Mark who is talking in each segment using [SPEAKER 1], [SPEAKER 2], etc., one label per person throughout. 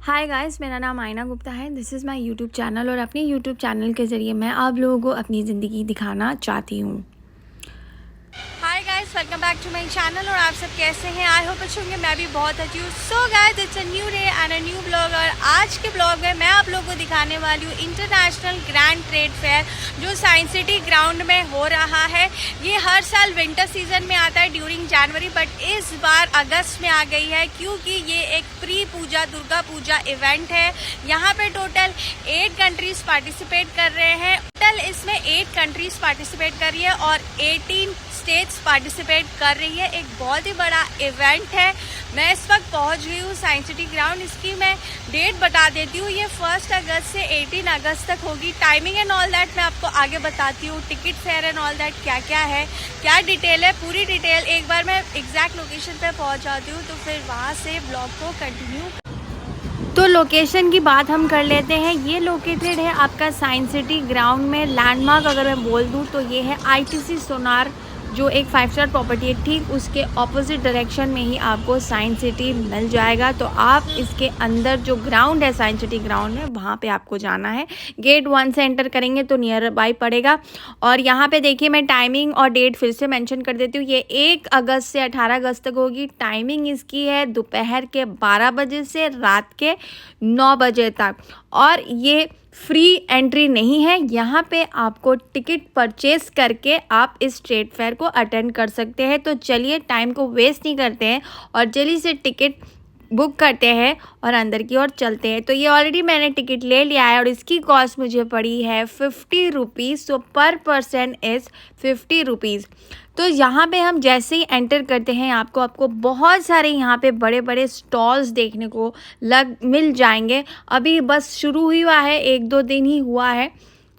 [SPEAKER 1] Hi guys, मेरा नाम आयना गुप्ता है। This is my YouTube channel और अपने यूट्यूब चैनल के ज़रिए मैं आप लोगों को अपनी ज़िंदगी दिखाना चाहती हूँ। Hi guys, welcome back to my channel. और आप सब कैसे हैं? आई होप अच्छे होंगे। मैं भी बहुत अच्छी हूँ। So guys, it's a new day and a new blog. और आज के ब्लॉग में मैं आप लोगों को दिखाने वाली हूँ इंटरनेशनल ग्रैंड ट्रेड फेयर जो साइंस सिटी ग्राउंड में हो रहा है। ये हर साल विंटर सीजन में आता है ड्यूरिंग जनवरी, बट इस बार अगस्त में आ गई है क्योंकि ये एक प्री पूजा दुर्गा पूजा इवेंट है। यहाँ पे टोटल 8 कंट्रीज पार्टिसिपेट कर रहे हैं। टोटल इसमें 8 कंट्रीज पार्टिसिपेट कर रही है और 18 स्टेट्स पार्टिसिपेट कर रही है। एक बहुत ही बड़ा इवेंट है। मैं इस वक्त पहुंच गई हूँ साइंस सिटी ग्राउंड। इसकी मैं डेट बता देती हूँ। ये 1 अगस्त से 18 अगस्त तक होगी। टाइमिंग एंड ऑल दैट मैं आपको आगे बताती हूँ। Ticket fair and all that क्या क्या है, क्या डिटेल है, पूरी डिटेल एक बार मैं एग्जैक्ट लोकेशन पर पहुँच जाती हूँ तो फिर वहाँ से ब्लॉग को कंटिन्यू। तो लोकेशन की बात हम कर लेते हैं। ये लोकेटेड है आपका साइंस सिटी ग्राउंड में। लैंडमार्क अगर मैं बोल दूँ तो ये है ITC सोनार, जो एक 5 स्टार प्रॉपर्टी है। ठीक उसके ऑपोजिट डायरेक्शन में ही आपको साइंस सिटी मिल जाएगा। तो आप इसके अंदर जो ग्राउंड है साइंस सिटी ग्राउंड में, वहाँ पे आपको जाना है। गेट 1 से एंटर करेंगे तो नियर बाई पड़ेगा। और यहाँ पे देखिए, मैं टाइमिंग और डेट फिर से मेंशन कर देती हूँ। ये 1 अगस्त से 18 अगस्त तक होगी। टाइमिंग इसकी है दोपहर के 12 बजे से रात के 9 बजे तक। और ये फ्री एंट्री नहीं है। यहाँ पे आपको टिकट परचेस करके आप इस ट्रेड फेयर को अटेंड कर सकते हैं। तो चलिए, टाइम को वेस्ट नहीं करते हैं और जल्दी से टिकट बुक करते हैं और अंदर की ओर चलते हैं। तो ये ऑलरेडी मैंने टिकट ले लिया है और इसकी कॉस्ट मुझे पड़ी है 50 रुपीज़। सो पर पर्सन इज़ 50 रुपीज़। तो यहाँ पे हम जैसे ही एंटर करते हैं आपको बहुत सारे यहाँ पे बड़े बड़े स्टॉल्स देखने को मिल जाएंगे। अभी बस शुरू हुआ है, 1-2 दिन ही हुआ है,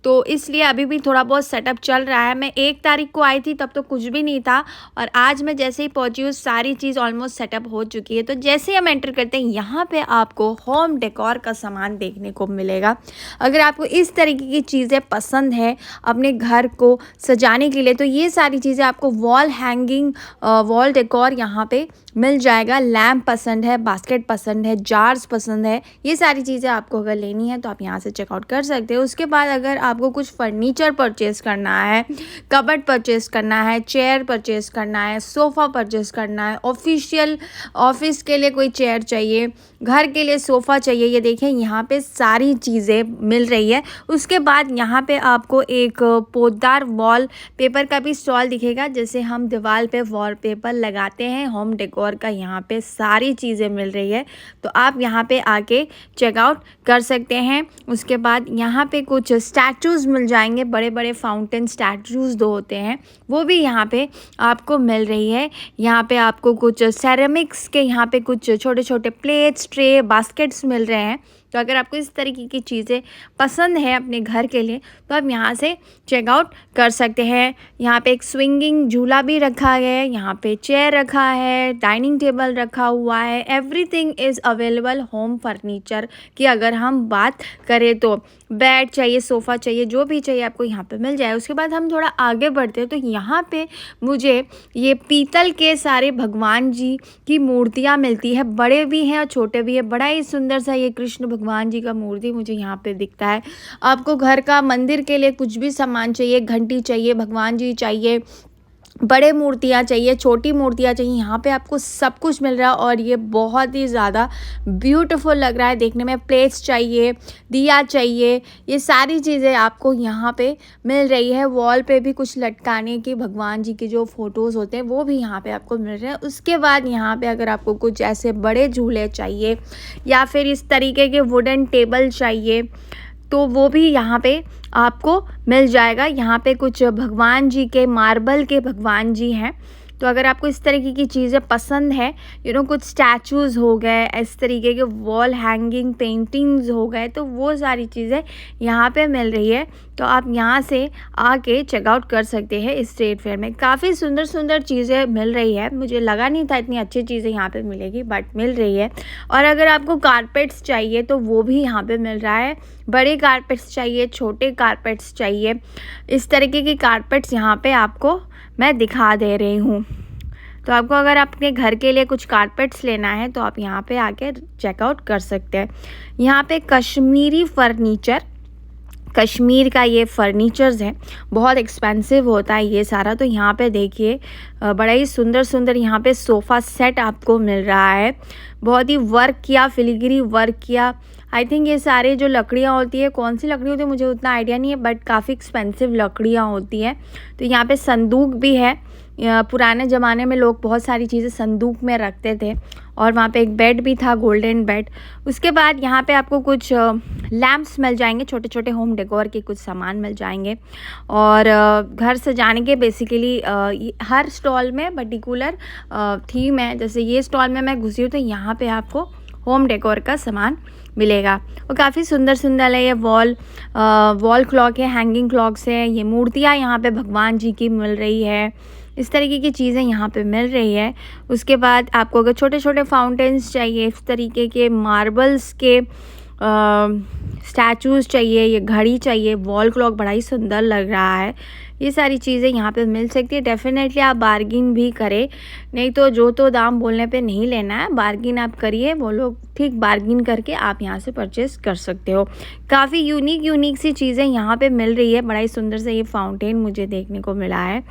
[SPEAKER 1] तो इसलिए अभी भी थोड़ा बहुत सेटअप चल रहा है। मैं 1 तारीख को आई थी, तब तो कुछ भी नहीं था और आज मैं जैसे ही पहुंची हूँ सारी चीज़ ऑलमोस्ट सेटअप हो चुकी है। तो जैसे ही हम एंटर करते हैं यहाँ पे आपको होम डेकोर का सामान देखने को मिलेगा। अगर आपको इस तरीके की चीज़ें पसंद है अपने घर को सजाने के लिए, तो ये सारी चीज़ें आपको वॉल हैंगिंग वॉल डेकोर यहाँ पे मिल जाएगा। लैम्प पसंद है, बास्केट पसंद है, जार्स पसंद है, ये सारी चीज़ें आपको अगर लेनी है तो आप यहाँ से चेकआउट कर सकते हो। उसके बाद अगर आपको कुछ फर्नीचर परचेज़ करना है, कबर्ड परचेज़ करना है, चेयर परचेज़ करना है, सोफ़ा परचेज़ करना है, ऑफिशियल ऑफिस के लिए कोई चेयर चाहिए, घर के लिए सोफ़ा चाहिए, ये देखें यहाँ पे सारी चीज़ें मिल रही है। उसके बाद यहाँ पे आपको एक पोतदार वॉल पेपर का भी स्टॉल दिखेगा, जैसे हम दीवार पे वॉलपेपर लगाते हैं। होम डेकोर का यहाँ पे सारी चीज़ें मिल रही है, तो आप यहाँ पे आके चेकआउट कर सकते हैं। उसके बाद यहाँ पे कुछ स्टैचूज़ मिल जाएंगे, बड़े बड़े फाउंटेन स्टैचूज़ 2 होते हैं, वो भी यहाँ पे आपको मिल रही है। यहाँ पे आपको कुछ सेरेमिक्स के यहाँ पे कुछ छोटे छोटे प्लेट्स, ट्रे, बास्केट्स मिल रहे हैं। तो अगर आपको इस तरीके की चीज़ें पसंद है अपने घर के लिए तो आप यहाँ से चेकआउट कर सकते हैं। यहाँ पे एक स्विंगिंग झूला भी रखा गया है, यहाँ पे चेयर रखा है, डाइनिंग टेबल रखा हुआ है। Everything is available home furniture की अगर हम बात करें तो। बेड चाहिए, सोफ़ा चाहिए, जो भी चाहिए आपको यहाँ पे मिल जाए। उसके बाद हम थोड़ा आगे बढ़ते हैं तो यहाँ पे मुझे ये पीतल के सारे भगवान जी की मूर्तियाँ मिलती है। बड़े भी हैं और छोटे भी हैं। बड़ा ही सुंदर सा ये कृष्ण भगवान जी का मूर्ति मुझे यहाँ पे दिखता है। आपको घर का मंदिर के लिए कुछ भी सामान चाहिए, घंटी चाहिए, भगवान जी चाहिए, बड़े मूर्तियाँ चाहिए, छोटी मूर्तियाँ चाहिए, यहाँ पे आपको सब कुछ मिल रहा है और ये बहुत ही ज़्यादा ब्यूटीफुल लग रहा है देखने में। प्लेट्स चाहिए, दिया चाहिए, ये सारी चीज़ें आपको यहाँ पे मिल रही है। वॉल पे भी कुछ लटकाने की भगवान जी के जो फ़ोटोज़ होते हैं वो भी यहाँ पे आपको मिल रहे हैं। उसके बाद यहाँ पे अगर आपको कुछ ऐसे बड़े झूले चाहिए या फिर इस तरीके के वुडन टेबल चाहिए तो वो भी यहाँ पे आपको मिल जाएगा। यहाँ पे कुछ भगवान जी के मार्बल के भगवान जी हैं। तो अगर आपको इस तरीके की चीज़ें पसंद है, कुछ स्टैचूज़ हो गए, इस तरीके के वॉल हैंगिंग पेंटिंग्स हो गए, तो वो सारी चीज़ें यहाँ पे मिल रही है। तो आप यहाँ से आके चेकआउट कर सकते हैं। इस ट्रेड फेयर में काफ़ी सुंदर सुंदर चीज़ें मिल रही है। मुझे लगा नहीं था इतनी अच्छी चीज़ें यहाँ पे मिलेगी, बट मिल रही है। और अगर आपको कारपेट्स चाहिए तो वो भी यहाँ पे मिल रहा है। बड़े कारपेट्स चाहिए, छोटे कारपेट्स चाहिए, इस तरीके के कारपेट्स यहाँ पे आपको मैं दिखा दे रही हूँ। तो आपको अगर अपने घर के लिए कुछ कारपेट्स लेना है तो आप यहाँ पे आके चेकआउट कर सकते हैं। यहाँ पे कश्मीरी फर्नीचर, कश्मीर का ये फर्नीचर्स है, बहुत एक्सपेंसिव होता है ये सारा। तो यहाँ पे देखिए बड़ा ही सुंदर सुंदर यहाँ पे सोफ़ा सेट आपको मिल रहा है, बहुत ही वर्क किया, फिलिग्री वर्क किया। आई थिंक ये सारे जो लकड़ियाँ होती है, कौन सी लकड़ी होती है मुझे उतना आइडिया नहीं है, बट काफ़ी एक्सपेंसिव लकड़ियाँ होती हैं। तो यहाँ पे संदूक भी है, पुराने ज़माने में लोग बहुत सारी चीज़ें संदूक में रखते थे। और वहाँ पे एक बेड भी था, गोल्डन बेड। उसके बाद यहाँ पे आपको कुछ लैम्प्स मिल जाएंगे, छोटे छोटे होम डेकोर के कुछ सामान मिल जाएंगे। और घर सजाने के बेसिकली हर स्टॉल में पर्टिकुलर थीम है। जैसे ये स्टॉल में मैं घुसी हूँ तो यहाँ पे आपको होम डेकोर का सामान मिलेगा और काफ़ी सुंदर सुंदर है। ये वॉल क्लॉक है, हैंगिंग क्लॉक्स है, ये मूर्तियाँ यहाँ पे भगवान जी की मिल रही है, इस तरीके की चीज़ें यहाँ पे मिल रही है। उसके बाद आपको अगर छोटे छोटे फाउंटेन्स चाहिए, इस तरीके के मार्बल्स के स्टैचूज़ चाहिए, ये घड़ी चाहिए, वॉल क्लॉक बड़ा ही सुंदर लग रहा है, ये सारी चीज़ें यहाँ पे मिल सकती है। डेफिनेटली आप बार्गिन भी करें, नहीं तो जो तो दाम बोलने पे नहीं लेना है, बार्गिन आप करिए, वो लोग ठीक बार्गिन करके आप यहाँ से परचेज़ कर सकते हो। काफ़ी यूनिक सी चीज़ें यहाँ पे मिल रही है। बड़ा ही सुंदर सा ये फाउंटेन मुझे देखने को मिला है।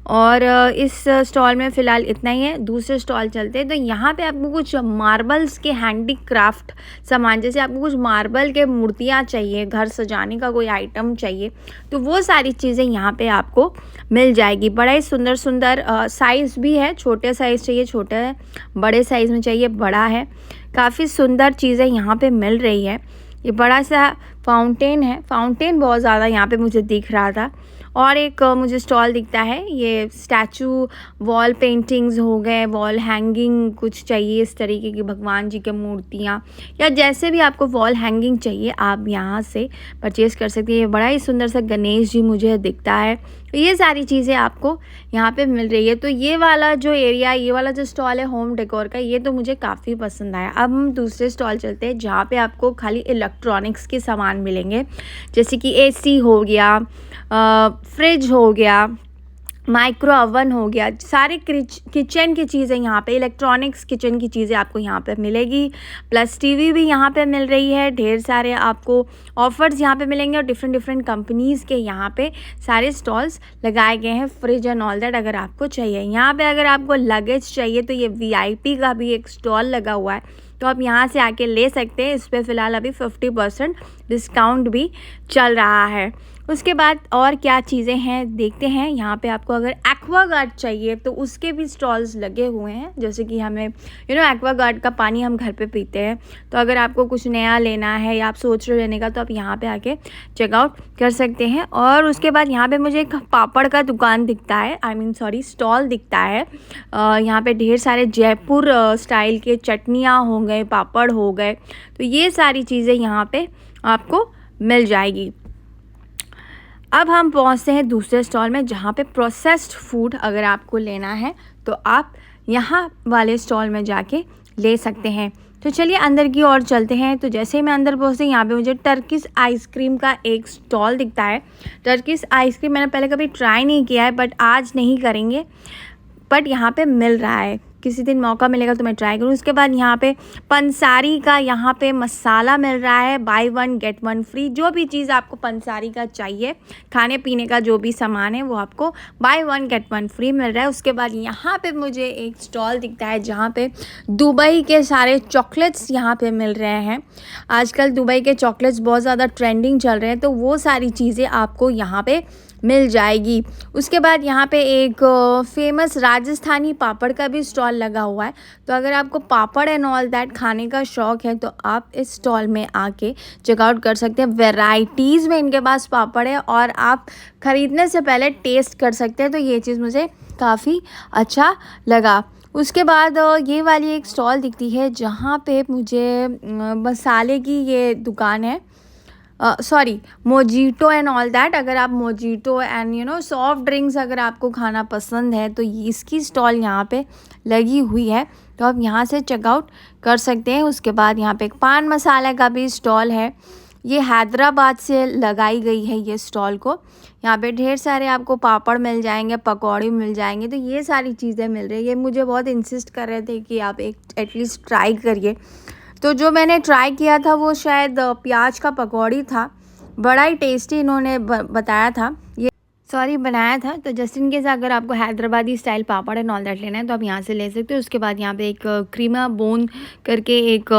[SPEAKER 1] और इस स्टॉल में फ़िलहाल इतना ही है। दूसरे स्टॉल चलते हैं तो यहाँ पे आपको कुछ मार्बल्स के हैंडीक्राफ्ट सामान, जैसे आपको कुछ मार्बल के मूर्तियाँ चाहिए, घर सजाने का कोई आइटम चाहिए, तो वो सारी चीज़ें यहाँ पे आपको मिल जाएगी। बड़ा ही सुंदर सुंदर साइज़ भी है, छोटे साइज़ चाहिए छोटा है, बड़े साइज़ में चाहिए बड़ा है। काफ़ी सुंदर चीज़ें यहाँ पे मिल रही है। ये बड़ा सा फाउंटेन है, फाउंटेन बहुत ज़्यादा यहाँ पे मुझे दिख रहा था। और एक मुझे स्टॉल दिखता है, ये स्टैचू वॉल पेंटिंग्स हो गए, वॉल हैंगिंग कुछ चाहिए इस तरीके की, भगवान जी की मूर्तियाँ या जैसे भी आपको वॉल हैंगिंग चाहिए आप यहाँ से परचेज़ कर सकते हैं। ये बड़ा ही सुंदर सा गणेश जी मुझे दिखता है। तो ये सारी चीज़ें आपको यहाँ पे मिल रही है। तो ये वाला जो एरिया, ये वाला जो स्टॉल है होम डेकोर का, ये तो मुझे काफ़ी पसंद आया। अब हम दूसरे स्टॉल चलते हैं जहाँ पे आपको खाली इलेक्ट्रॉनिक्स के सामान मिलेंगे, जैसे कि एसी हो गया, फ्रिज हो गया, माइक्रो ओवन हो गया, सारे किचन की चीज़ें यहाँ पे, इलेक्ट्रॉनिक्स किचन की चीज़ें आपको यहाँ पे मिलेगी। प्लस टीवी भी यहाँ पे मिल रही है, ढेर सारे आपको ऑफर्स यहाँ पे मिलेंगे और डिफरेंट कंपनीज़ के यहाँ पे सारे स्टॉल्स लगाए गए हैं, फ्रिज एंड ऑल दैट अगर आपको चाहिए। यहाँ पे अगर आपको लगेज चाहिए तो ये VIP का भी एक स्टॉल लगा हुआ है, तो आप यहाँ से आके ले सकते हैं। इस पर फ़िलहाल अभी 50% डिस्काउंट भी चल रहा है। उसके बाद और क्या चीज़ें हैं देखते हैं। यहाँ पे आपको अगर एक्वागार्ड चाहिए तो उसके भी स्टॉल्स लगे हुए हैं, जैसे कि हमें एक्वागार्ड का पानी हम घर पे पीते हैं, तो अगर आपको कुछ नया लेना है या आप सोच रहे हो लेने का तो आप यहाँ पे आके चेकआउट कर सकते हैं। और उसके बाद यहाँ पे मुझे एक पापड़ का दुकान दिखता है, स्टॉल दिखता है। यहाँ पे ढेर सारे जयपुर स्टाइल के चटनियाँ हो गए, पापड़ हो गए, तो ये सारी चीज़ें यहाँ पे आपको मिल जाएगी। अब हम पहुँचते हैं दूसरे स्टॉल में जहाँ पे प्रोसेस्ड फूड अगर आपको लेना है तो आप यहाँ वाले स्टॉल में जाके ले सकते हैं। तो चलिए अंदर की ओर चलते हैं। तो जैसे ही मैं अंदर पहुँचती यहाँ पे मुझे टर्किश आइसक्रीम का एक स्टॉल दिखता है। टर्किश आइसक्रीम मैंने पहले कभी ट्राई नहीं किया है, बट आज नहीं करेंगे, बट यहाँ पे मिल रहा है, किसी दिन मौका मिलेगा तो मैं ट्राई करूँ। उसके बाद यहाँ पे पंसारी का यहाँ पे मसाला मिल रहा है, बाय 1 गेट 1 फ्री। जो भी चीज़ आपको पंसारी का चाहिए, खाने पीने का जो भी सामान है वो आपको बाय 1 गेट 1 फ्री मिल रहा है। उसके बाद यहाँ पे मुझे एक स्टॉल दिखता है जहाँ पे दुबई के सारे चॉकलेट्स यहाँ पे मिल रहे हैं। आजकल दुबई के चॉकलेट्स बहुत ज़्यादा ट्रेंडिंग चल रहे हैं, तो वो सारी चीज़ें आपको यहाँ पे मिल जाएगी। उसके बाद यहाँ पे एक फेमस राजस्थानी पापड़ का भी स्टॉल लगा हुआ है, तो अगर आपको पापड़ एंड ऑल दैट खाने का शौक़ है तो आप इस स्टॉल में आके चेकआउट कर सकते हैं। वैरायटीज़ में इनके पास पापड़ है और आप ख़रीदने से पहले टेस्ट कर सकते हैं, तो ये चीज़ मुझे काफ़ी अच्छा लगा। उसके बाद ये वाली एक स्टॉल दिखती है जहाँ पे मुझे मसाले की ये दुकान है, मोजीटो एंड ऑल दैट। अगर आप मोजीटो एंड सॉफ्ट ड्रिंक्स अगर आपको खाना पसंद है तो इसकी स्टॉल यहाँ पे लगी हुई है, तो आप यहाँ से चेकआउट कर सकते हैं। उसके बाद यहाँ पे एक पान मसाला का भी स्टॉल है। ये हैदराबाद से लगाई गई है ये स्टॉल को। यहाँ पे ढेर सारे आपको पापड़ मिल जाएंगे, पकौड़ी मिल जाएंगे, तो ये सारी चीज़ें मिल रही है। ये मुझे बहुत इंसिस्ट कर रहे थे कि आप एक एटलीस्ट ट्राई करिए। तो जो मैंने ट्राई किया था वो शायद प्याज का पकौड़ी था। बड़ा ही टेस्टी इन्होंने बताया था, ये सॉरी बनाया था। तो जस्ट इन केस अगर आपको Hyderabadi style papad and all that लेना है तो आप यहाँ से ले सकते हो। उसके बाद यहाँ पे एक क्रीमा बोन करके एक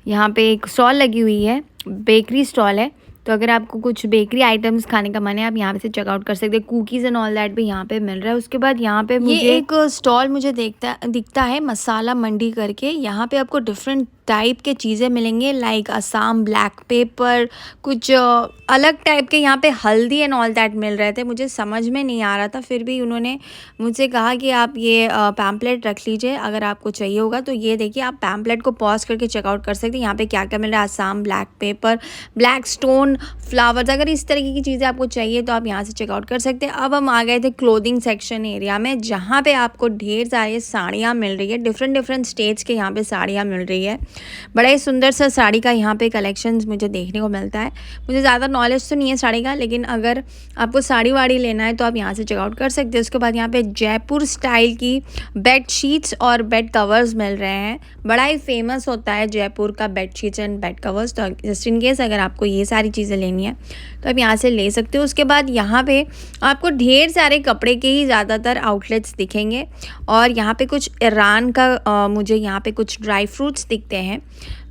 [SPEAKER 1] यहाँ पे एक स्टॉल लगी हुई है, बेकरी स्टॉल है। तो अगर आपको कुछ बेकरी आइटम्स खाने का मन है आप यहाँ से चेकआउट कर सकते हैं। कुकीज़ एंड ऑल दैट भी यहाँ पे मिल रहा है। उसके बाद यहाँ पे मुझे एक स्टॉल मुझे दिखता है मसाला मंडी करके। यहाँ पे आपको डिफरेंट टाइप के चीज़ें मिलेंगे, लाइक असम ब्लैक पेपर, कुछ अलग टाइप के यहाँ पे हल्दी एंड ऑल दैट मिल रहे थे। मुझे समझ में नहीं आ रहा था, फिर भी उन्होंने मुझसे कहा कि आप ये पैम्पलेट रख लीजिए, अगर आपको चाहिए होगा तो ये देखिए आप पैम्पलेट को पॉज करके चेकआउट कर सकते हैं। यहाँ पे क्या क्या मिल रहा है, Assam black pepper, black stone flowers, अगर इस तरीके की चीज़ें आपको चाहिए तो आप यहाँ से चेकआउट कर सकते हैं। अब हम आ गए थे क्लोथिंग सेक्शन एरिया में, जहाँ पे आपको ढेर सारी साड़ियाँ मिल रही है। डिफरेंट स्टेट्स के यहाँ पे साड़ियाँ मिल रही है। बड़ा ही सुंदर सा साड़ी का यहाँ पे कलेक्शंस मुझे देखने को मिलता है। मुझे ज़्यादा नॉलेज तो नहीं है साड़ी का, लेकिन अगर आपको साड़ी वाड़ी लेना है तो आप यहाँ से चेकआउट कर सकते हैं। उसके बाद यहाँ पे जयपुर स्टाइल की बेड शीट्स और बेड कवर्स मिल रहे हैं। बड़ा ही फेमस होता है जयपुर का bed sheets and bed covers. तो जस्ट इन केस अगर आपको ये सारी चीज़ें लेनी है तो आप यहाँ से ले सकते हो। उसके बाद यहाँ पे आपको ढेर सारे कपड़े के ही ज़्यादातर आउटलेट्स दिखेंगे। और यहाँ पे कुछ ईरान का मुझे यहाँ पे कुछ ड्राई फ्रूट्स दिखते हैं,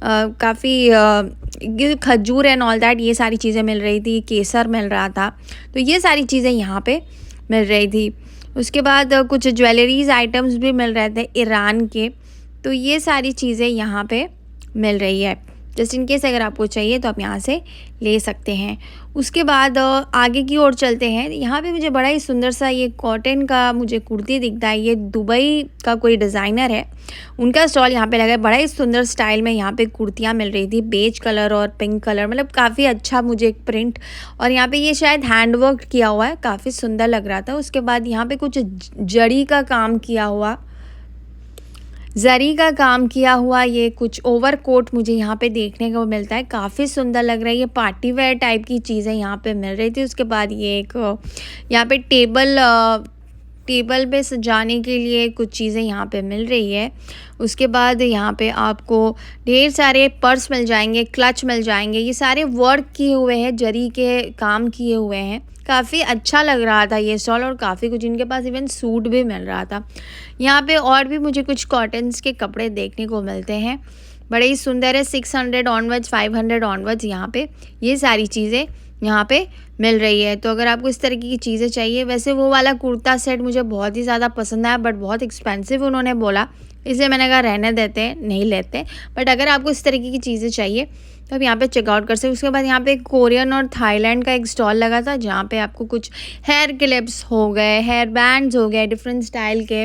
[SPEAKER 1] काफ़ी खजूर एंड ऑल दैट, ये सारी चीज़ें मिल रही थी। केसर मिल रहा था, तो ये सारी चीज़ें यहाँ पे मिल रही थी। उसके बाद कुछ ज्वेलरीज आइटम्स भी मिल रहे थे ईरान के, तो ये सारी चीज़ें यहाँ पे मिल रही है। जस्ट इन केस अगर आपको चाहिए तो आप यहाँ से ले सकते हैं। उसके बाद आगे की ओर चलते हैं। यहाँ पे मुझे बड़ा ही सुंदर सा ये कॉटन का मुझे कुर्ती दिखता है। ये दुबई का कोई डिज़ाइनर है, उनका स्टॉल यहाँ पे लगा है। बड़ा ही सुंदर स्टाइल में यहाँ पे कुर्तियाँ मिल रही थी, बेज कलर और पिंक कलर, मतलब काफ़ी अच्छा मुझे एक प्रिंट। और यहाँ पे ये शायद हैंड वर्क किया हुआ है, काफ़ी सुंदर लग रहा था। उसके बाद यहाँ पे कुछ जरी का काम किया हुआ, जरी का काम किया हुआ ये कुछ ओवरकोट मुझे यहाँ पे देखने को मिलता है, काफ़ी सुंदर लग रहा है। ये पार्टी वेयर टाइप की चीज़ें यहाँ पे मिल रही थी। उसके बाद ये एक यहाँ पे टेबल पे सजाने के लिए कुछ चीज़ें यहाँ पे मिल रही है। उसके बाद यहाँ पे आपको ढेर सारे पर्स मिल जाएंगे, क्लच मिल जाएंगे। ये सारे वर्क किए हुए हैं, जरी के काम किए हुए हैं। काफ़ी अच्छा लग रहा था ये स्टॉल, और काफ़ी कुछ इनके पास इवन सूट भी मिल रहा था। यहाँ पे और भी मुझे कुछ कॉटन्स के कपड़े देखने को मिलते हैं, बड़े ही सुंदर है। 600 ऑनवर्ड्स, 500 ऑनवर्ड्स यहाँ पे ये सारी चीज़ें यहाँ पे मिल रही है। तो अगर आपको इस तरीके की चीज़ें चाहिए, वैसे वो वाला कुर्ता सेट मुझे बहुत ही ज़्यादा पसंद आया, बट बहुत एक्सपेंसिव उन्होंने बोला, इसलिए मैंने कहा रहने देते हैं, नहीं लेते। बट अगर आपको इस तरीके की चीज़ें चाहिए तो आप यहाँ पे चेकआउट कर सकते। उसके बाद यहाँ पे कोरियन और थाईलैंड का एक स्टॉल लगा था, जहाँ पे आपको कुछ हेयर क्लिप्स हो गए, हेयर बैंड्स हो गए, डिफरेंट स्टाइल के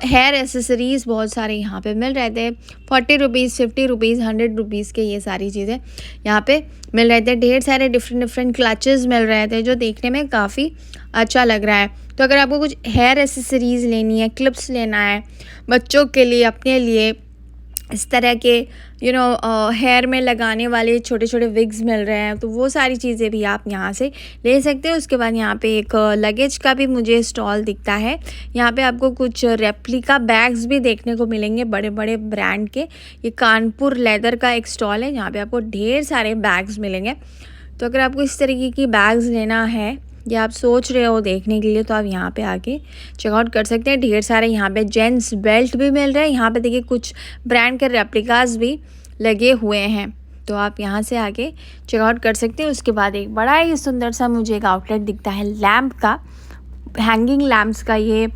[SPEAKER 1] हेयर एसेसरीज़ बहुत सारे यहाँ पे मिल रहे थे। 40 रुपीज़, 50 रुपीज़, 100 रुपीज़ के ये सारी चीज़ें यहाँ पे मिल रहे थे। ढेर सारे डिफरेंट क्लचेस मिल रहे थे, जो देखने में काफ़ी अच्छा लग रहा है। तो अगर आपको कुछ हेयर एसेसरीज़ लेनी है, क्लिप्स लेना है बच्चों के लिए, अपने लिए, इस तरह के हेयर में लगाने वाले छोटे छोटे विग्स मिल रहे हैं, तो वो सारी चीज़ें भी आप यहाँ से ले सकते हो। उसके बाद यहाँ पे एक लगेज का भी मुझे स्टॉल दिखता है। यहाँ पे आपको कुछ रेप्लिका बैग्स भी देखने को मिलेंगे, बड़े बड़े ब्रांड के। ये कानपुर लेदर का एक स्टॉल है, जहाँ पे आपको ढेर सारे बैग्स मिलेंगे। तो अगर आपको इस तरीके की बैग्स लेना है या आप सोच रहे हो देखने के लिए, तो आप यहाँ पे आके चेकआउट कर सकते हैं। ढेर सारे यहाँ पे जेंट्स बेल्ट भी मिल रहे हैं। यहाँ पे देखिए कुछ ब्रांड के रेप्लिकास भी लगे हुए हैं, तो आप यहाँ से आके चेकआउट कर सकते हैं। उसके बाद एक बड़ा ही सुंदर सा मुझे एक आउटलेट दिखता है लैम्प का, हैंगिंग लैम्प्स का ये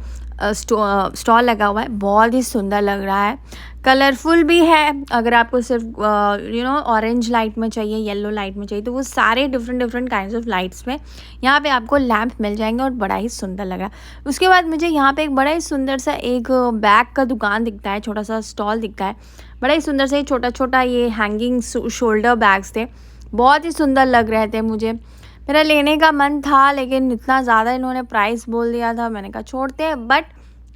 [SPEAKER 1] स्टॉल लगा हुआ है, बहुत ही सुंदर लग रहा है, कलरफुल भी है। अगर आपको सिर्फ ऑरेंज लाइट में चाहिए, येलो लाइट में चाहिए, तो वो सारे डिफरेंट काइंड्स ऑफ लाइट्स में यहाँ पे आपको लैम्प मिल जाएंगे, और बड़ा ही सुंदर लगा। उसके बाद मुझे यहाँ पे एक बड़ा ही सुंदर सा एक बैग का दुकान दिखता है, छोटा सा स्टॉल दिखता है। बड़ा ही सुंदर से छोटा ये हैंगिंग शोल्डर बैग्स थे, बहुत ही सुंदर लग रहे थे। मुझे मेरा लेने का मन था, लेकिन इतना ज़्यादा इन्होंने प्राइस बोल दिया था, मैंने कहा छोड़ते हैं। बट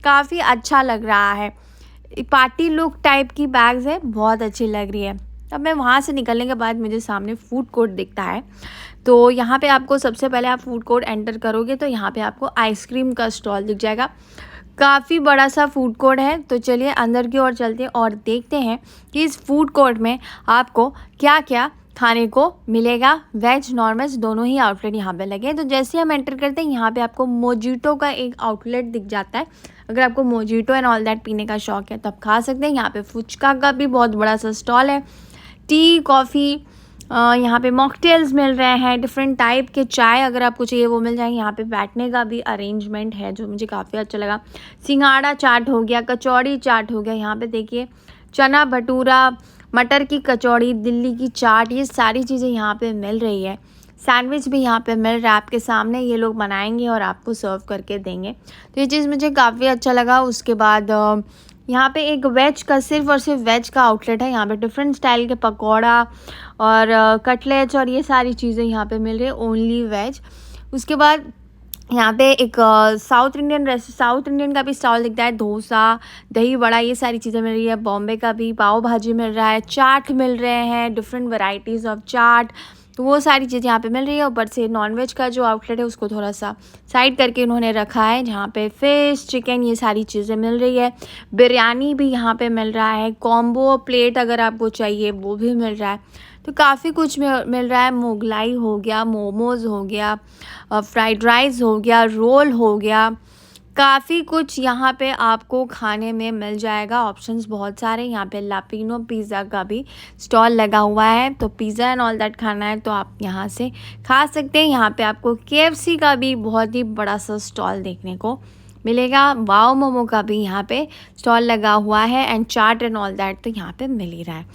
[SPEAKER 1] काफ़ी अच्छा लग रहा है, पार्टी लुक टाइप की बैग्स है, बहुत अच्छी लग रही है। अब मैं वहाँ से निकलने के बाद मुझे सामने फूड कोर्ट दिखता है। तो यहाँ पे आपको सबसे पहले आप फूड कोर्ट एंटर करोगे तो यहाँ पे आपको आइसक्रीम का स्टॉल दिख जाएगा। काफ़ी बड़ा सा फूड कोर्ट है। तो चलिए अंदर की ओर चलते हैं और देखते हैं कि इस फूड कोर्ट में आपको क्या क्या खाने को मिलेगा। वेज नॉन वेज दोनों ही आउटलेट यहाँ पे लगे हैं। तो जैसे हम एंटर करते हैं यहाँ पे आपको मोजिटो का एक आउटलेट दिख जाता है। अगर आपको मोजिटो एंड ऑल दैट पीने का शौक है तो आप खा सकते हैं। यहाँ पे फुचका का भी बहुत बड़ा सा स्टॉल है। टी कॉफ़ी यहाँ पे मॉकटेल्स मिल रहे हैं, डिफरेंट टाइप के चाय अगर आपको चाहिए वो मिल जाएंगे। यहाँ पे बैठने का भी अरेंजमेंट है जो मुझे काफ़ी अच्छा लगा। सिंघाड़ा चाट हो गया, कचौड़ी चाट हो गया। यहाँ पे देखिए चना भटूरा, मटर की कचौड़ी, दिल्ली की चाट, ये सारी चीज़ें यहाँ पे मिल रही है। सैंडविच भी यहाँ पे मिल रहा है, आपके सामने ये लोग बनाएंगे और आपको सर्व करके देंगे। तो ये चीज़ मुझे काफ़ी अच्छा लगा। उसके बाद यहाँ पे एक वेज का सिर्फ और सिर्फ वेज का आउटलेट है। यहाँ पे डिफरेंट स्टाइल के पकौड़ा और कटलेट्स और ये सारी चीज़ें यहाँ पे मिल रही है, ओनली वेज। उसके बाद यहाँ पे एक साउथ इंडियन का भी स्टॉल दिखता है। डोसा, दही बड़ा, ये सारी चीज़ें मिल रही है। बॉम्बे का भी पाव भाजी मिल रहा है, चाट मिल रहे हैं, डिफरेंट वैरायटीज़ ऑफ चाट, तो वो सारी चीज़ें यहाँ पे मिल रही है। ऊपर से नॉनवेज का जो आउटलेट है उसको थोड़ा सा साइड करके उन्होंने रखा है, जहाँ पे फ़िश, चिकन, ये सारी चीज़ें मिल रही है। बिरयानी भी यहाँ पे मिल रहा है। कॉम्बो प्लेट अगर आपको चाहिए वो भी मिल रहा है। तो काफ़ी कुछ मिल रहा है। मुगलाई हो गया, मोमोज़ हो गया, फ्राइड राइस हो गया, रोल हो गया, काफ़ी कुछ यहाँ पे आपको खाने में मिल जाएगा। ऑप्शंस बहुत सारे। यहाँ पे लापिनो पिज़्ज़ा का भी स्टॉल लगा हुआ है। तो पिज़्ज़ा एंड ऑल दैट खाना है तो आप यहाँ से खा सकते हैं। यहाँ पे आपको KFC का भी बहुत ही बड़ा सा स्टॉल देखने को मिलेगा। वाओ मोमो का भी यहाँ पे स्टॉल लगा हुआ है and chaat and all that तो यहाँ पे मिल ही रहा है।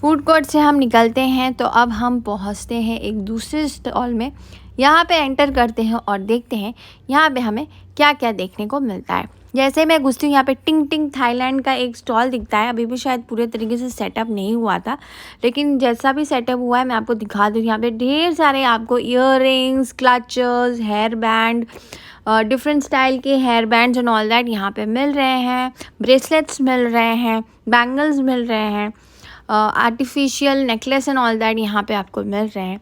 [SPEAKER 1] फूड कोर्ट से हम निकलते हैं तो अब हम पहुँचते हैं एक दूसरे स्टॉल में। यहाँ पे एंटर करते हैं और देखते हैं यहाँ पे हमें क्या क्या देखने को मिलता है। जैसे मैं घुसती हूँ यहाँ पे टिंग टिंग थाईलैंड का एक स्टॉल दिखता है। अभी भी शायद पूरे तरीके से सेटअप नहीं हुआ था, लेकिन जैसा भी सेटअप हुआ है मैं आपको दिखा दूँ। यहाँ पे ढेर सारे आपको earrings, clutchers, hair band, different style के hair bands and all that यहाँ पे मिल रहे हैं। ब्रेसलेट्स मिल रहे हैं, बैंगल्स मिल रहे हैं, artificial necklace and all that यहाँ पे आपको मिल रहे हैं।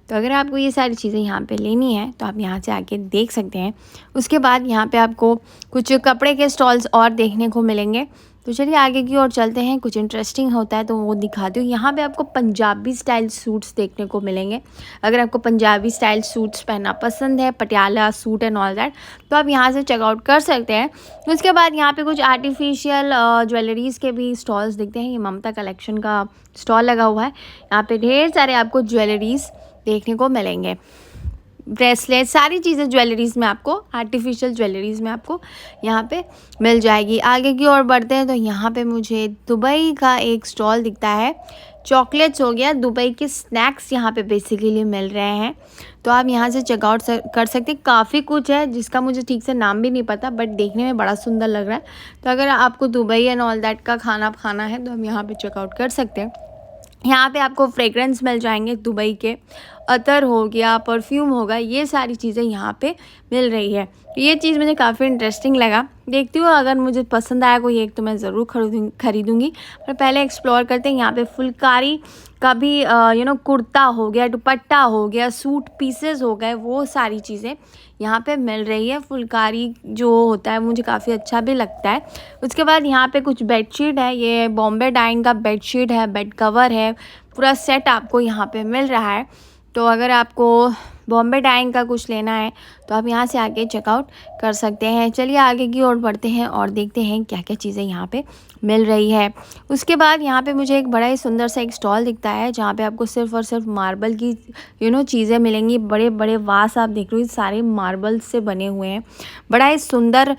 [SPEAKER 1] तो अगर आपको ये सारी चीज़ें यहाँ पे लेनी है तो आप यहाँ से आके देख सकते हैं। उसके बाद यहाँ पे आपको कुछ कपड़े के स्टॉल्स और देखने को मिलेंगे। तो चलिए आगे की ओर चलते हैं, कुछ इंटरेस्टिंग होता है तो वो दिखाती हूँ। यहाँ पे आपको पंजाबी स्टाइल सूट्स देखने को मिलेंगे। अगर आपको पंजाबी स्टाइल सूट्स पहनना पसंद है, Patiala suit and all that, तो आप यहाँ से चेकआउट कर सकते हैं। उसके बाद यहाँ पे कुछ आर्टिफिशियल ज्वेलरीज़ के भी स्टॉल्स दिखते हैं। ये ममता कलेक्शन का स्टॉल लगा हुआ है। यहाँ पे ढेर सारे आपको ज्वेलरीज़ देखने को मिलेंगे, ब्रेसलेट, सारी चीज़ें ज्वेलरीज़ में आपको, आर्टिफिशियल ज्वेलरीज़ में आपको यहाँ पे मिल जाएगी। आगे की ओर बढ़ते हैं तो यहाँ पे मुझे दुबई का एक स्टॉल दिखता है। चॉकलेट्स हो गया, दुबई के स्नैक्स यहाँ पे बेसिकली मिल रहे हैं। तो आप यहाँ से चेकआउट कर सकते हैं। काफ़ी कुछ है जिसका मुझे ठीक से नाम भी नहीं पता, बट देखने में बड़ा सुंदर लग रहा है। तो अगर आपको दुबई एंड ऑल दैट का खाना है तो हम यहाँ पे चेकआउट कर सकते हैं। यहाँ पे आपको फ्रेग्रेंस मिल जाएंगे, दुबई के अतर हो गया, परफ्यूम होगा, ये सारी चीज़ें यहाँ पे मिल रही है। तो ये चीज़ मुझे काफ़ी इंटरेस्टिंग लगा। देखती हूँ अगर मुझे पसंद आया कोई एक तो मैं ज़रूर खरीदूँगी। पर पहले एक्सप्लोर करते हैं। यहाँ पे फुलकारी का भी कुर्ता हो गया, दुपट्टा हो गया, सूट पीसेस हो गए, वो सारी चीज़ें यहाँ पे मिल रही है। फुलकारी जो होता है मुझे काफ़ी अच्छा भी लगता है। उसके बाद यहाँ पे कुछ बेडशीट है। ये बॉम्बे डाइन का बेडशीट है, बेड कवर है, पूरा सेट आपको यहाँ पे मिल रहा है। तो अगर आपको बॉम्बे डाइन का कुछ लेना है तो आप यहाँ से आके चेकआउट कर सकते हैं। चलिए आगे की ओर बढ़ते हैं और देखते हैं क्या क्या चीज़ें यहाँ पे मिल रही है। उसके बाद यहाँ पे मुझे एक बड़ा ही सुंदर सा एक स्टॉल दिखता है जहाँ पे आपको सिर्फ और सिर्फ मार्बल की चीज़ें मिलेंगी। बड़े बड़े वास आप देख रहे हो, सारे मार्बल से बने हुए हैं। बड़ा ही सुंदर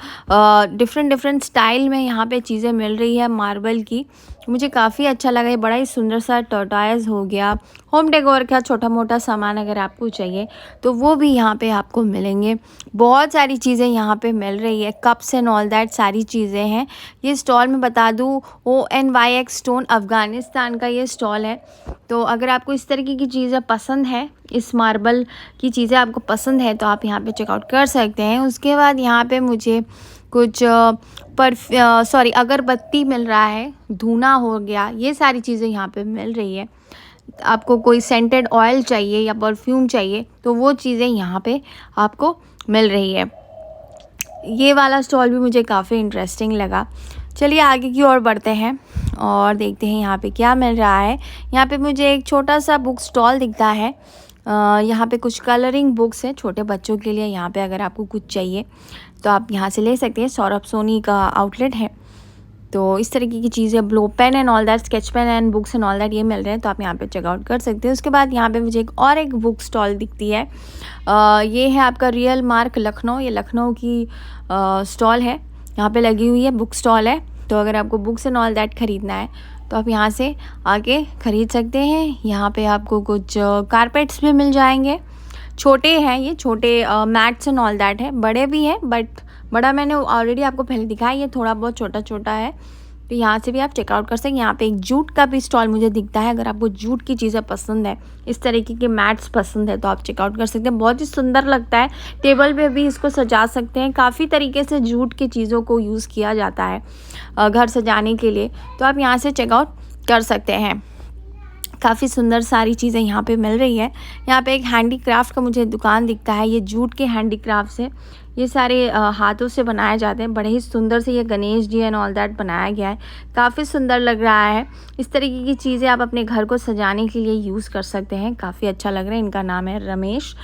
[SPEAKER 1] डिफरेंट स्टाइल में यहाँ पे चीज़ें मिल रही है मार्बल की। मुझे काफ़ी अच्छा लगा। ये बड़ा ही सुंदर सा टॉर्टाइज हो गया, होम डेकोर का छोटा मोटा सामान अगर आपको चाहिए तो वो भी यहाँ पे आपको मिलेंगे। बहुत सारी चीज़ें यहाँ पे मिल रही है, कप्स एंड ऑल दैट सारी चीज़ें हैं। ये स्टॉल मैं बता दूँ ONYX स्टोन अफ़गानिस्तान का ये स्टॉल है। तो अगर आपको इस तरीके की चीज़ें पसंद है, इस मार्बल की चीज़ें आपको पसंद है तो आप यहाँ पे चेकआउट कर सकते हैं। उसके बाद यहाँ पे मुझे कुछ अगरबत्ती मिल रहा है, धूना हो गया, ये सारी चीज़ें यहाँ पे मिल रही है। आपको कोई सेंटेड ऑयल चाहिए या परफ्यूम चाहिए तो वो चीज़ें यहाँ पे आपको मिल रही है। ये वाला स्टॉल भी मुझे काफ़ी इंटरेस्टिंग लगा। चलिए आगे की ओर बढ़ते हैं और देखते हैं यहाँ पे क्या मिल रहा है। यहाँ पे मुझे एक छोटा सा बुक स्टॉल दिखता है। यहाँ पे कुछ कलरिंग बुक्स हैं छोटे बच्चों के लिए। यहाँ पे अगर आपको कुछ चाहिए तो आप यहाँ से ले सकते हैं। सौरभ सोनी का आउटलेट है, तो इस तरीके की चीज़ें, blue pen and all that, sketch pen and books and all that ये मिल रहे हैं, तो आप यहाँ पे चेकआउट कर सकते हैं। उसके बाद यहाँ पे मुझे एक बुक स्टॉल दिखती है। ये है आपका रियल मार्क लखनऊ। ये लखनऊ की स्टॉल है, यहाँ पे लगी हुई है, बुक स्टॉल है। तो अगर आपको बुक्स एंड ऑल दैट ख़रीदना है तो आप यहाँ से आके ख़रीद सकते हैं। यहाँ पे आपको कुछ कारपेट्स भी मिल जाएंगे। छोटे हैं ये, छोटे मैट्स एंड ऑल दैट है, बड़े भी हैं बट बड़ा मैंने ऑलरेडी आपको पहले दिखाया, ये थोड़ा बहुत छोटा छोटा है। तो यहाँ से भी आप चेकआउट कर सकते हैं। यहाँ पे एक जूट का भी स्टॉल मुझे दिखता है। अगर आपको जूट की चीज़ें पसंद है, इस तरीके के मैट्स पसंद है, तो आप चेकआउट कर सकते हैं। बहुत ही सुंदर लगता है, टेबल पे भी इसको सजा सकते हैं। काफ़ी तरीके से जूट की चीज़ों को यूज़ किया जाता है घर सजाने के लिए, तो आप यहाँ से चेकआउट कर सकते हैं। काफ़ी सुंदर सारी चीज़ें यहाँ पे मिल रही है। यहाँ पे एक हैंडीक्राफ्ट का मुझे दुकान दिखता है। ये जूट के हैंडीक्राफ्ट से, ये सारे हाथों से बनाए जाते हैं। बड़े ही सुंदर से ये Ganesh ji and all that बनाया गया है, काफ़ी सुंदर लग रहा है। इस तरीके की चीज़ें आप अपने घर को सजाने के लिए यूज़ कर सकते हैं, काफ़ी अच्छा लग रहा है। इनका नाम है रमेश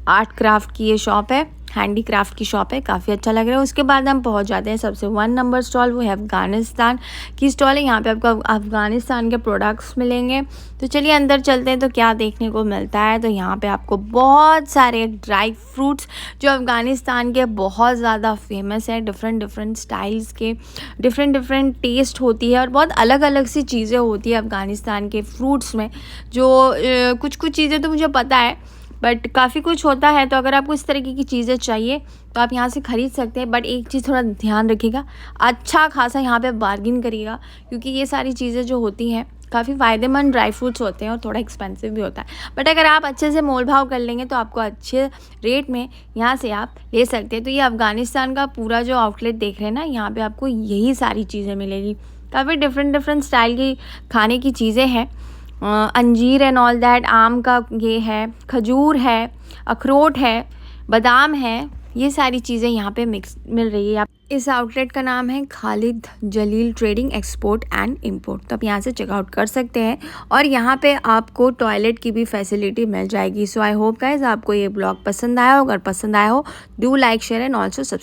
[SPEAKER 1] आर्ट क्राफ्ट की ये शॉप है, हैंडीक्राफ्ट की शॉप है, काफ़ी अच्छा लग रहा है। उसके बाद हम पहुंच जाते हैं सबसे 1 नंबर स्टॉल, वो है अफ़गानिस्तान की स्टॉल है। यहाँ पे आपको अफ़गानिस्तान के प्रोडक्ट्स मिलेंगे। तो चलिए अंदर चलते हैं तो क्या देखने को मिलता है। तो यहाँ पे आपको बहुत सारे ड्राई फ्रूट्स जो अफ़गानिस्तान के बहुत ज़्यादा फेमस है, डिफरेंट स्टाइल्स के, डिफरेंट टेस्ट होती है और बहुत अलग अलग सी चीज़ें होती है अफ़गानिस्तान के फ्रूट्स में। जो कुछ चीज़ें तो मुझे पता है बट काफ़ी कुछ होता है। तो अगर आपको इस तरीके की चीज़ें चाहिए तो आप यहाँ से ख़रीद सकते हैं। बट एक चीज़ थोड़ा ध्यान रखिएगा, अच्छा खासा यहाँ पे बार्गिन करिएगा, क्योंकि ये सारी चीज़ें जो होती हैं काफ़ी फ़ायदेमंद ड्राई फ्रूट्स होते हैं और थोड़ा एक्सपेंसिव भी होता है। बट अगर आप अच्छे से मोल भाव कर लेंगे तो आपको अच्छे रेट में यहाँ से आप ले सकते हैं। तो ये अफ़गानिस्तान का पूरा जो आउटलेट देख रहे हैं ना, यहाँ पर आपको यही सारी चीज़ें मिलेगी। काफ़ी डिफरेंट स्टाइल की खाने की चीज़ें हैं। अंजीर एंड ऑल दैट, आम का ये है, खजूर है, अखरोट है, बादाम है, ये सारी चीज़ें यहाँ पे मिक्स मिल रही है। इस आउटलेट का नाम है खालिद जलील ट्रेडिंग एक्सपोर्ट एंड इंपोर्ट। तो आप यहाँ से चेकआउट कर सकते हैं और यहाँ पे आपको टॉयलेट की भी फैसिलिटी मिल जाएगी। सो आई होप गाइस आपको ये ब्लॉग पसंद आया हो। अगर पसंद आया हो, do like, share and also subscribe.